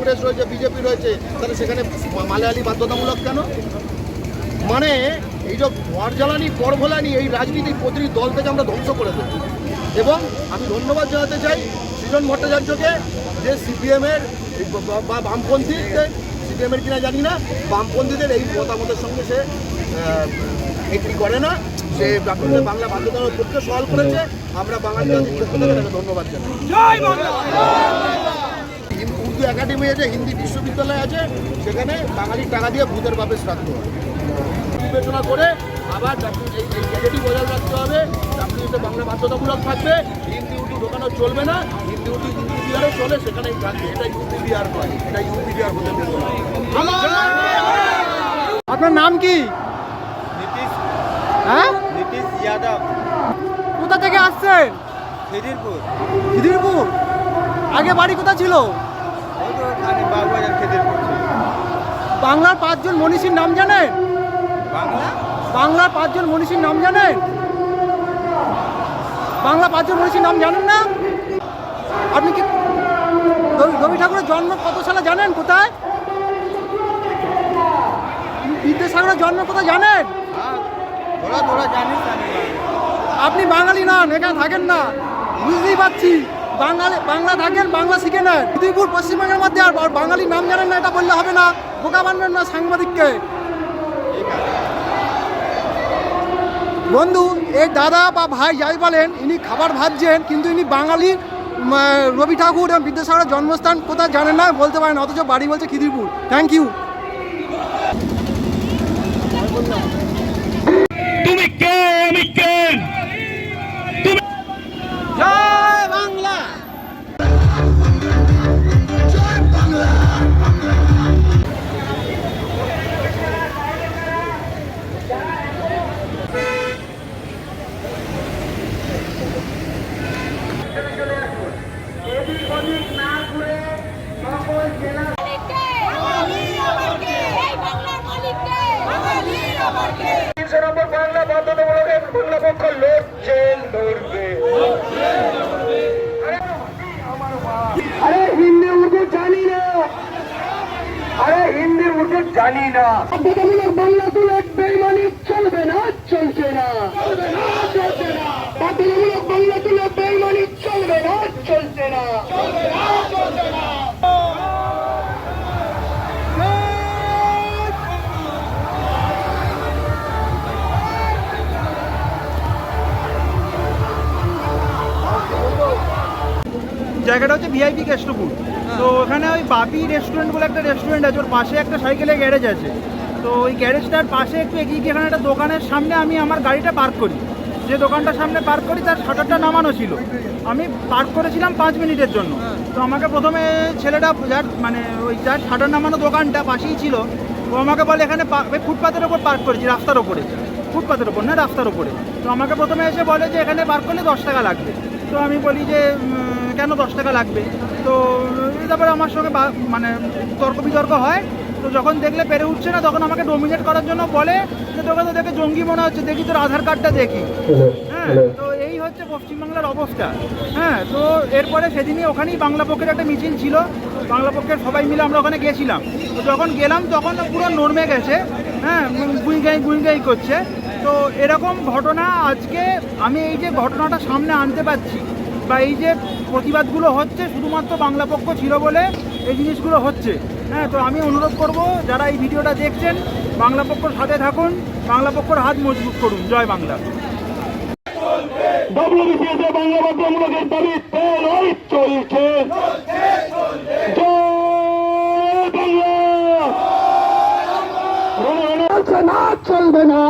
কংগ্রেস রয়েছে, বিজেপি রয়েছে, তাহলে সেখানে মালায়ালি বাধ্যতামূলক কেন? মানে এই যে ঘর জ্বালানি পর ভোলানি এই রাজনীতি প্রতিটি দল থেকে আমরা ধ্বংস করে দেবো। এবং আমি ধন্যবাদ জানাতে চাই সৃজন ভট্টাচার্যকে, যে সিপিএমের বা বামপন্থীদের, সিপিএমের কিনা জানি না, বামপন্থীদের এই মতামতের সঙ্গে সে এগ্রি করে না। সে বাংলা বাধ্যতামূলক পক্ষে সওয়াল করেছে। আমরা বাঙালি জাতির পক্ষ থেকে তাকে ধন্যবাদ জানাই। উর্দু একাডেমি আছে, হিন্দি বিশ্ববিদ্যালয় আছে, সেখানে বাঙালির টাকা দিয়ে ভূতের বাপে শ্রাদ্ধ হয়। বিবেচনা করে আবার এই ক্যাডেটই বজায় রাখতে হবে। চাকরিতে বাংলা বাধ্যতামূলক থাকবে, হিন্দি উর্দু ঢোকানো চলবে না। হিন্দি উর্দু হিন্দি বিহারে চলে, সেখানেই থাকবে। এটা ইউপি বিহার নয়, এটা ইউপি বিহার হতে দেবে না। আপনার নাম কি? নীতিশ। হ্যাঁ, নীতিশ যাদব। কোথা থেকে আসছেন? খিদিরপুর। খিদিরপুর। আগে বাড়ি কোথা ছিল? ওই তো ওখানে বাবুবাজার খিদিরপুর ছিল। বাংলার 5 জন মনীষীর নাম জানেন? বাংলার 5 জন মনীষীর নাম জানেন? বাংলা 5 জন মনীষীর নাম জানেন না? আপনি কি রবি ঠাকুরের জন্ম কত সালে জানেন? কোথায়? বিদ্যাসাগরের জন্ম কোথায় জানেন? থোড়া জানিস। আপনি বাঙালি নন, এখানে থাকেন না, বুঝতেই পারছি। বাংলা থাকেন, বাংলা শিখে নেন। খিদিরপুর পশ্চিমবঙ্গের মধ্যে, আর বাঙালির নাম জানেন না এটা বললে হবে না। বোকা বানবেন না সাংবাদিককে। বন্ধু, এই দাদা বা ভাই যাই বলেন, ইনি খাবার ভাজছেন, কিন্তু ইনি বাঙালির রবি ঠাকুর এবং বিদ্যাসাগরের জন্মস্থান কোথায় জানেন না, বলতে পারেন, অথচ বাড়ি বলছে খিদিরপুর। Thank you. তুমি কে, আমি কে? জয় বাংলা। বাংলা বাধ্যতামূলক বাংলা পক্ষ লড়ছে, লড়বে। আরে হিন্দি উর্দু জানি না, আরে হিন্দি উর্দু জানি না। বাধ্যতামূলক বাংলা তুলে বেইমানি চলবে না, চলছে না। বাধ্যতামূলক বাংলা তুলে বেইমানি চলবে না, চলছে না। জায়গাটা হচ্ছে ভিআইপি কেষ্টপুর। তো ওখানে ওই বাপি রেস্টুরেন্ট বলে একটা রেস্টুরেন্ট আছে, ওর পাশে একটা সাইকেলের গ্যারেজ আছে। তো ওই গ্যারেজটার পাশে একটু এগিয়ে গিয়ে এখানে একটা দোকানের সামনে আমি আমার গাড়িটা পার্ক করি। যে দোকানটার সামনে পার্ক করি তার শাটারটা নামানো ছিল। আমি পার্ক করেছিলাম 5 মিনিটের জন্য। তো আমাকে প্রথমে ছেলেটা যার শাটার নামানো দোকানটা পাশেই ছিল, ও আমাকে বলে এখানে ফুটপাতের ওপর পার্ক করেছি, রাস্তার ওপরে, ফুটপাতের ওপর না রাস্তার ওপরে। তো আমাকে প্রথমে এসে বলে যে এখানে পার্ক করলে 10 টাকা লাগবে। তো আমি বলি যে কেন 10 টাকা লাগবে? তো তারপরে আমার সঙ্গে তর্ক বিতর্ক হয়। তো যখন দেখলে পেরে উঠছে না, তখন আমাকে ডোমিনেট করার জন্য বলে যে তোকে তো দেখে জঙ্গি মনে হচ্ছে, দেখি তোর আধার কার্ডটা দেখি। হ্যাঁ, তো এই হচ্ছে পশ্চিমবাংলার অবস্থা। হ্যাঁ, তো এরপরে সেদিনই ওখানেই বাংলা পক্ষের একটা মিছিল ছিল, বাংলা পক্ষের সবাই মিলে আমরা ওখানে গেছিলাম। তো যখন গেলাম তখন পুরো নরমে গেছে। হ্যাঁ, গুইগাই করছে। তো এরকম ঘটনা আজকে আমি এই যে ঘটনাটা সামনে আনতে পারছি, বা এই যে প্রতিবাদগুলো হচ্ছে, শুধুমাত্র বাংলা পক্ষ ছিল বলে এই জিনিসগুলো হচ্ছে। হ্যাঁ, তো আমি অনুরোধ করব যারা এই ভিডিওটা দেখছেন, বাংলা পক্ষর সাথে থাকুন, বাংলা পক্ষর হাত মজবুত করুন। জয় বাংলা। ডব্লিউবিসিএস বাংলা বাধ্যতামূলকের দাবিতে লড়াই চলছে। জয় বাংলা। না চলবে না।